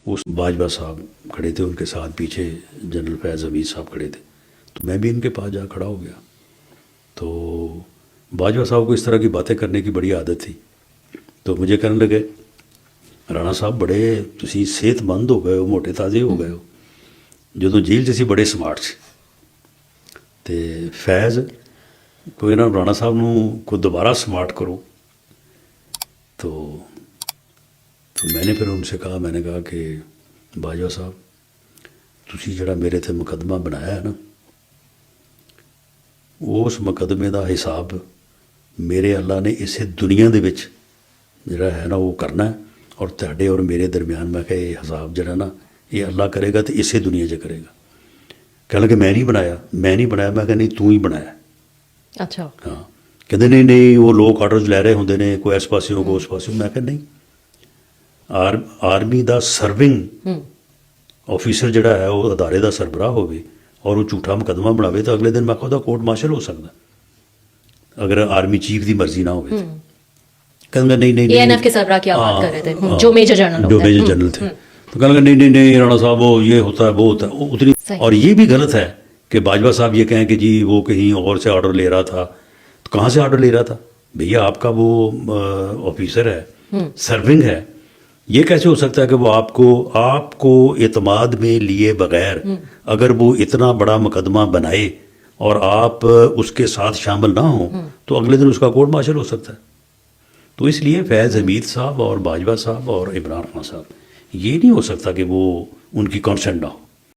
उस बाजवा साहब खड़े थे, उनके साथ पीछे जनरल फैज़ हमीद साहब खड़े थे। तो मैं भी इनके पास जा खड़ा हो गया। तो बाजवा साहब को इस तरह की बातें करने की बड़ी आदत थी। तो मुझे कहने लगे, राणा साहब बड़े तुसी सेहतमंद हो गए हो, मोटे ताज़े हो गए हो, ਜਦੋਂ ਜੇਲ੍ਹ 'ਚ ਸੀ ਬੜੇ ਸਮਾਰਟ ਸੀ। ਤੇ फैज़ कोई ना राणा साहब ਨੂੰ को दोबारा स्मार्ट करो। तो मैंने फिर उनसे कहा, मैंने कहा कि बाजवा साहब तुसी ਜਿਹੜਾ ਮੇਰੇ ਤੇ ਮੁਕੱਦਮਾ ਬਣਾਇਆ है ना, उस मुकदमे का हिसाब मेरे अल्लाह ने इसे दुनिया ਦੇ ਵਿੱਚ ਜਿਹੜਾ है ना वो करना है, और ਤੁਹਾਡੇ और मेरे दरमियान मैं कहा ये हिसाब ਜਿਹੜਾ ना ये अल्लाह करेगा तो इसे दुनिया 'ਚ करेगा। कहने लगे मैं नहीं बनाया, मैं नहीं बनाया। मैं कहा नहीं तू ही बनाया। अच्छा। हाँ, कहते नहीं नहीं वो लोग आर्डर्स लै रहे होंगे ने, कोई इस पासे हो कोई उस पासे हो। मैं कहा नहीं, आर्मी का सर्विंग ऑफिसर ਜਿਹੜਾ है वो अदारे का सरबराह होवे और वो झूठा मुकदमा बनावे तो अगले दिन मैं कहता कोर्ट मार्शल हो सकता अगर आर्मी चीफ की मर्जी ना हो। कहूँगा नहीं नहीं एएनएफ के सरबराह की आप बात कर रहे थे, जो मेजर जनरल जो मेजर जनरल थे। तो कहने लगे नहीं नहीं नहीं राणा साहब वो ये होता है वो होता है उतनी। और ये भी गलत है कि बाजवा साहब ये कहें कि जी वो कहीं और से ऑर्डर ले रहा था। तो कहाँ से ऑर्डर ले रहा था भैया? आपका वो ऑफिसर है, सर्विंग है, ये कैसे हो सकता है कि वो आपको एतमाद में लिए बगैर अगर वो इतना बड़ा मुकदमा बनाए और आप उसके साथ शामिल ना हो तो अगले दिन उसका कोर्ट मार्शल हो सकता है। तो इसलिए फैज़ हमीद साहब और बाजवा साहब और इमरान खान साहब ये नहीं हो सकता कि वो उनकी कंसेंट ना हो।